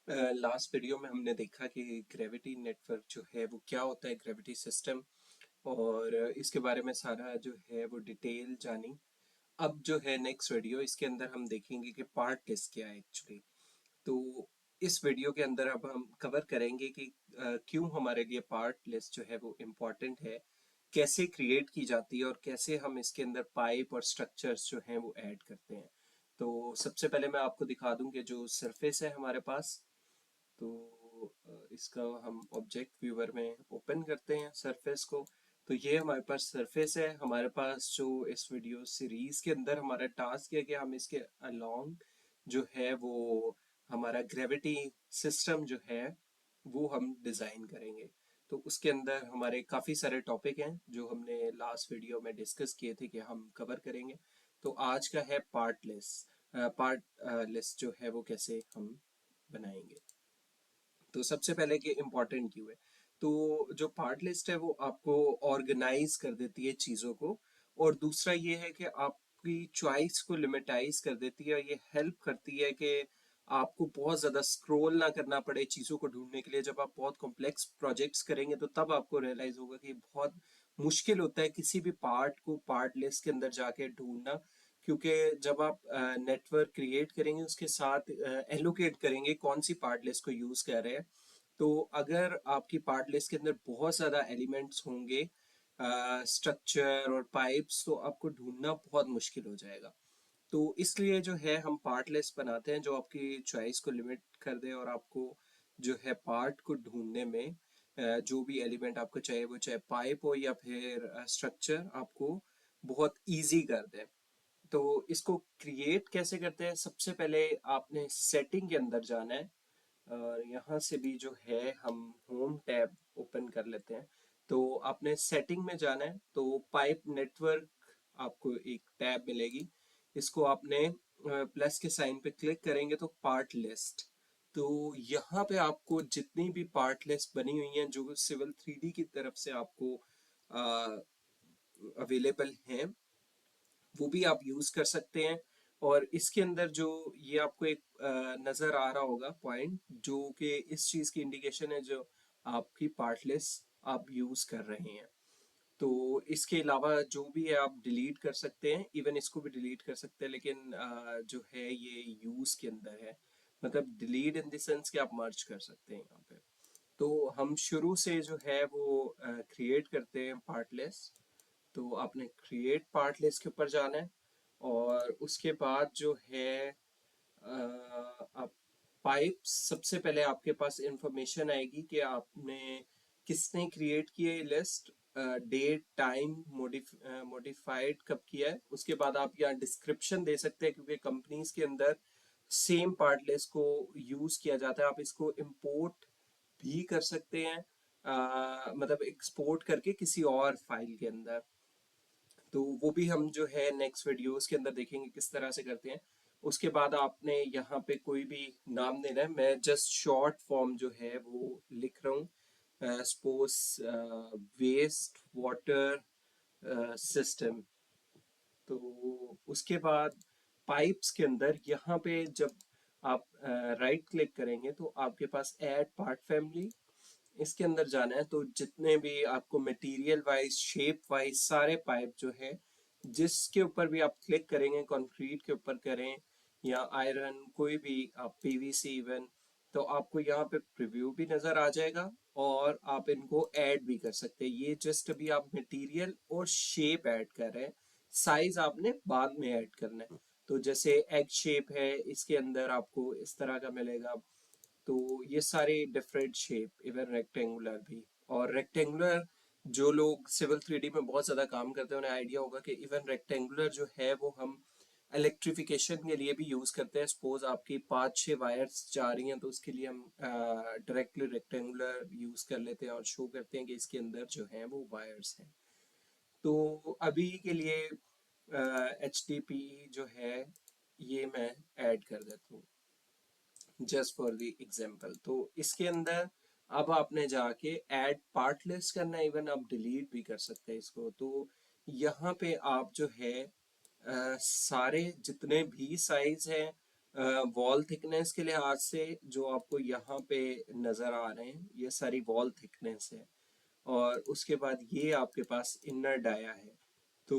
Last video में हमने देखा कि ग्रेविटी नेटवर्क जो है वो क्या होता है, ग्रेविटी सिस्टम, और इसके बारे में सारा जो है वो डिटेल जानी। अब जो है नेक्स्ट वीडियो, इसके अंदर हम देखेंगे कि पार्ट लिस्ट क्या है एक्चुअली। तो इस वीडियो के अंदर अब हम कवर करेंगे कि क्यों हमारे लिए पार्ट लिस्ट जो है वो इम्पॉर्टेंट है, कैसे क्रिएट की जाती है और कैसे हम इसके अंदर पाइप और स्ट्रक्चर्स जो हैं वो ऐड करते हैं। तो सबसे पहले मैं आपको दिखा दूं कि जो सरफेस है हमारे पास, तो इसका हम ऑब्जेक्ट व्यूअर में ओपन करते हैं सरफेस को। तो ये हमारे पास सरफेस है। हमारे पास जो इस वीडियो सीरीज के अंदर हमारा टास्क है कि हम इसके अलोंग जो है वो हमारा ग्रेविटी सिस्टम जो है वो हम डिज़ाइन करेंगे। तो उसके अंदर हमारे काफ़ी सारे टॉपिक हैं जो हमने लास्ट वीडियो में डिस्कस किए थे कि हम कवर करेंगे। तो आज का है पार्ट लिस्ट जो है वो कैसे हम बनाएंगे। तो सबसे पहले कि इम्पोर्टेंट क्यों है। तो जो पार्ट लिस्ट है वो आपको ऑर्गेनाइज कर देती है चीज़ों को, और दूसरा ये है कि आपकी चॉइस को लिमिटाइज कर देती है। ये हेल्प करती है कि आपको बहुत ज़्यादा स्क्रॉल ना करना पड़े चीज़ों को ढूंढने के लिए। जब आप बहुत कॉम्प्लेक्स प्रोजेक्ट्स करेंगे तो तब आपको रियलाइज होगा कि बहुत मुश्किल होता है किसी भी पार्ट को पार्ट लिस्ट के अंदर जाके ढूंढना। क्योंकि जब आप नेटवर्क क्रिएट करेंगे उसके साथ एलोकेट करेंगे कौन सी पार्ट लिस्ट को यूज़ कर रहे हैं। तो अगर आपकी पार्ट लिस्ट के अंदर बहुत ज़्यादा एलिमेंट्स होंगे, स्ट्रक्चर और पाइप्स, तो आपको ढूंढना बहुत मुश्किल हो जाएगा। तो इसलिए जो है हम पार्ट लिस्ट बनाते हैं जो आपकी चॉइस को लिमिट कर दे और आपको जो है पार्ट को ढूंढने में जो भी एलिमेंट आपको चाहिए, वो चाहे पाइप हो या फिर स्ट्रक्चर, आपको बहुत इजी कर दे। तो इसको क्रिएट कैसे करते हैं, सबसे पहले आपने सेटिंग के अंदर जाना है। और यहाँ से भी जो है हम होम टैब ओपन कर लेते हैं। तो आपने सेटिंग में जाना है, तो पाइप नेटवर्क आपको एक टैब मिलेगी। इसको आपने प्लस के साइन पे क्लिक करेंगे तो पार्ट लिस्ट। तो यहाँ पे आपको जितनी भी पार्ट लिस्ट बनी हुई हैं जो सिविल 3D की तरफ से आपको अवेलेबल हैं, वो भी आप यूज कर सकते हैं। और इसके अंदर जो ये आपको एक नजर आ रहा होगा पॉइंट, जो कि इस चीज की इंडिकेशन है जो आपकी पार्ट लिस्ट आप यूज कर रहे हैं। तो इसके अलावा जो भी है आप डिलीट कर सकते हैं, इवन इसको भी डिलीट कर सकते हैं, लेकिन जो है ये यूज के अंदर है। मतलब डिलीट इन द सेंस कि आप मर्ज कर सकते हैं यहाँ पे। तो हम शुरू से जो है वो क्रिएट करते हैं पार्ट लिस्ट। तो आपने क्रिएट पार्ट लिस्ट के ऊपर जाना है, और उसके बाद जो है आप पाइप, सबसे पहले आपके पास इंफॉर्मेशन आएगी कि आपने किसने क्रिएट किया ये लिस्ट, डेट टाइम मॉडिफाइड कब किया है। उसके बाद आप यहाँ डिस्क्रिप्शन दे सकते हैं, क्योंकि कंपनीज के अंदर सेम पार्ट लिस्ट को यूज किया जाता है। आप इसको इंपोर्ट भी कर सकते हैं, मतलब एक्सपोर्ट करके किसी और फाइल के अंदर। तो वो भी हम जो है नेक्स्ट वीडियोस के अंदर देखेंगे किस तरह से करते हैं। उसके बाद आपने यहाँ पे कोई भी नाम देना है। मैं जस्ट शॉर्ट फॉर्म जो है वो लिख रहा हूँ, सपोज वेस्ट वाटर सिस्टम। तो उसके बाद पाइप्स के अंदर यहाँ पे जब आप राइट क्लिक करेंगे तो आपके पास ऐड पार्ट फैमिली, इसके अंदर जाना है। तो जितने भी आपको मटेरियल वाइज शेप वाइज सारे पाइप जो है, जिसके ऊपर भी आप क्लिक करेंगे, कंक्रीट के ऊपर करें या आयरन, कोई भी आप पीवीसी इवन, तो आपको यहाँ पे प्रीव्यू भी नजर आ जाएगा और आप इनको ऐड भी कर सकते हैं। ये जस्ट अभी आप मटेरियल और शेप ऐड कर रहे हैं, साइज आपने बाद में ऐड करना है। तो जैसे एग शेप है, इसके अंदर आपको इस तरह का मिलेगा। तो ये सारे डिफरेंट शेप, इवन रेक्टेंगुलर भी। और रेक्टेंगुलर, जो लोग सिविल 3D में बहुत ज़्यादा काम करते हैं उन्हें आइडिया होगा कि इवन रेक्टेंगुलर जो है वो हम इलेक्ट्रिफिकेशन के लिए भी यूज़ करते हैं। सपोज आपकी 5-6 वायर्स जा रही हैं तो उसके लिए हम डायरेक्टली रेक्टेंगुलर यूज़ कर लेते हैं और शो करते हैं कि इसके अंदर जो है वो वायर्स हैं। तो अभी के लिए HDP जो है ये मैं ऐड कर देता हूँ जस्ट फॉर द एग्जाम्पल। तो इसके अंदर अब आपने जाके ऐड पार्ट लिस्ट करना है, इवन आप डिलीट भी कर सकते हैं इसको। तो यहाँ पे आप जो है सारे जितने भी साइज हैं वॉल थिकनेस के लिहाज से जो आपको यहाँ पे नज़र आ रहे हैं ये सारी वॉल थिकनेस है। और उसके बाद ये आपके पास इनर डाया है। तो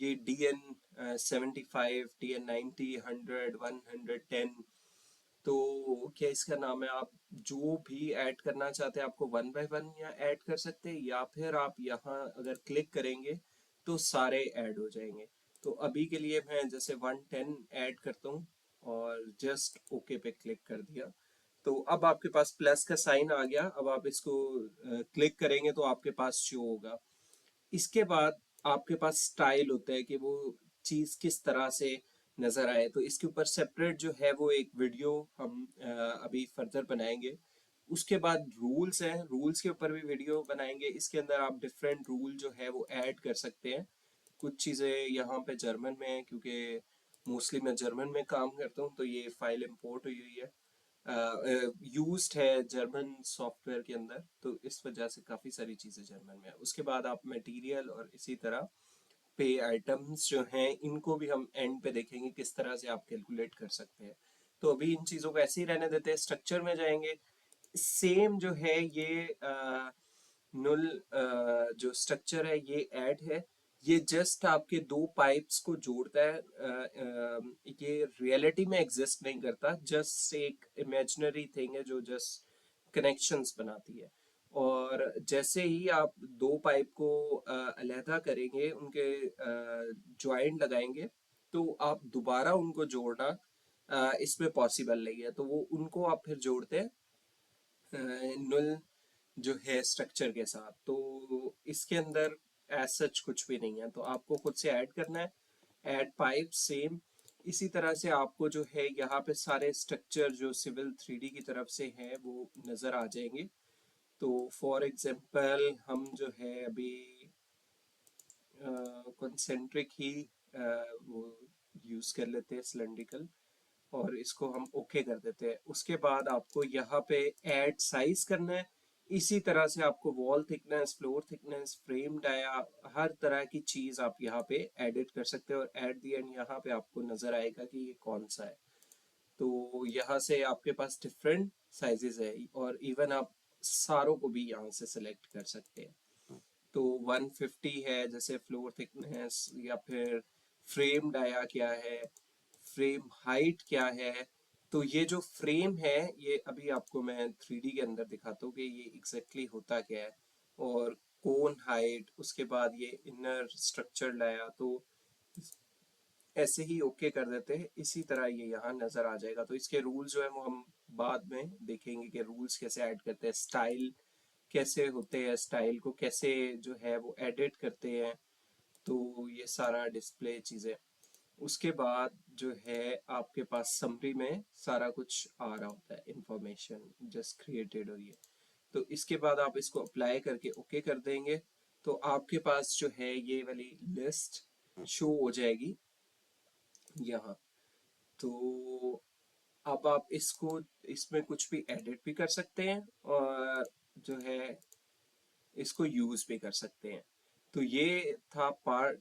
ये DN75, DN90, 100, 110। तो क्या इसका नाम है, आप जो भी ऐड करना चाहते हैं आपको वन बाय वन या ऐड कर सकते हैं, या फिर आप यहाँ अगर क्लिक करेंगे तो सारे ऐड हो जाएंगे। तो अभी के लिए मैं जैसे 110 ऐड करता हूँ और जस्ट ओके पे क्लिक कर दिया। तो अब आपके पास प्लस का साइन आ गया। अब आप इसको क्लिक करेंगे तो आपके पास शो होगा। इसके बाद आपके पास स्टाइल होता है कि वो चीज किस तरह से नजर आए। तो इसके ऊपर सेपरेट जो है वो एक वीडियो हम अभी फर्दर बनाएंगे। उसके बाद रूल्स हैं, रूल्स के ऊपर भी वीडियो बनाएंगे। इसके अंदर आप डिफरेंट रूल जो है वो ऐड कर सकते हैं। कुछ चीज़ें यहाँ पे जर्मन में है क्योंकि मोस्टली मैं जर्मन में काम करता हूँ, तो ये फाइल इंपोर्ट हुई हुई है, यूज्ड है जर्मन सॉफ्टवेयर के अंदर, तो इस वजह से काफ़ी सारी चीज़ें जर्मन में है। उसके बाद आप मटेरियल और इसी तरह पे आइटम्स जो हैं इनको भी हम एंड पे देखेंगे किस तरह से आप कैलकुलेट कर सकते हैं। तो अभी इन चीज़ों को ऐसे ही रहने देते हैं, स्ट्रक्चर में जाएंगे। सेम जो है ये नुल जो स्ट्रक्चर है ये ऐड है। ये जस्ट आपके दो पाइप्स को जोड़ता है। ये रियलिटी में एग्जिस्ट नहीं करता, जस्ट एक इमेजिनरी थिंग है जो जस्ट कनेक्शंस बनाती है। और जैसे ही आप दो पाइप को अलहदा करेंगे, उनके ज्वाइंट लगाएंगे, तो आप दोबारा उनको जोड़ना इसमें पॉसिबल नहीं है। तो वो उनको आप फिर जोड़ते हैं नुल जो है स्ट्रक्चर के साथ। तो इसके अंदर एज सच कुछ भी नहीं है, तो आपको खुद से ऐड करना है। ऐड पाइप सेम इसी तरह से आपको जो है यहाँ पे सारे स्ट्रक्चर जो सिविल 3D की तरफ से हैं वो नज़र आ जाएंगे। तो फॉर एग्जांपल हम जो है अभी कंसेंट्रिक ही वो यूज़ कर लेते हैं, सिलेंड्रिकल, और इसको हम ओके कर देते हैं। उसके बाद आपको यहाँ पे ऐड साइज करना है। इसी तरह से आपको wall thickness, floor thickness, frame dia, हर तरह की चीज आप यहाँ पे एडिट कर सकते हो। और एट दी एंड यहाँ पे आपको नजर आएगा कि ये कौन सा है। तो यहाँ से आपके पास डिफरेंट साइजेस है, और इवन आप सारों को भी यहाँ से सिलेक्ट कर सकते हैं। तो 150 है जैसे फ्लोर थिकनेस, या फिर फ्रेम डाया क्या है, फ्रेम हाइट क्या है। तो ये जो फ्रेम है ये अभी आपको मैं 3D के अंदर दिखाता हूँ कि ये एग्जैक्टली होता क्या है। और कोन हाइट, उसके बाद ये इनर स्ट्रक्चर लाया, तो ऐसे ही ओके कर देते हैं। इसी तरह ये यहाँ नजर आ जाएगा। तो इसके रूल्स जो है वो हम बाद में देखेंगे कि रूल्स कैसे ऐड करते हैं, स्टाइल कैसे होते हैं, स्टाइल को कैसे जो है वो एडिट करते हैं। तो ये सारा डिस्प्ले चीज़ें। उसके बाद जो है आपके पास समरी में सारा कुछ आ रहा होता है, इंफॉर्मेशन जस्ट क्रिएटेड हो रही है। तो इसके बाद आप इसको अप्लाई करके ओके कर देंगे, तो आपके पास जो है ये वाली लिस्ट शो हो जाएगी यहाँ। तो अब आप इसको, इसमें कुछ भी एडिट भी कर सकते हैं और जो है इसको यूज भी कर सकते हैं। तो ये था पार्ट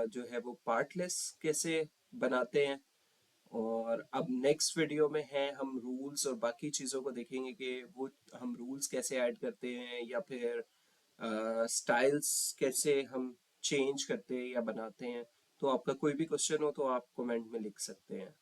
जो है वो पार्टलेस कैसे बनाते हैं। और अब नेक्स्ट वीडियो में है हम रूल्स और बाकी चीज़ों को देखेंगे कि वो हम रूल्स कैसे ऐड करते हैं, या फिर स्टाइल्स कैसे हम चेंज करते हैं या बनाते हैं। तो आपका कोई भी क्वेश्चन हो तो आप कमेंट में लिख सकते हैं।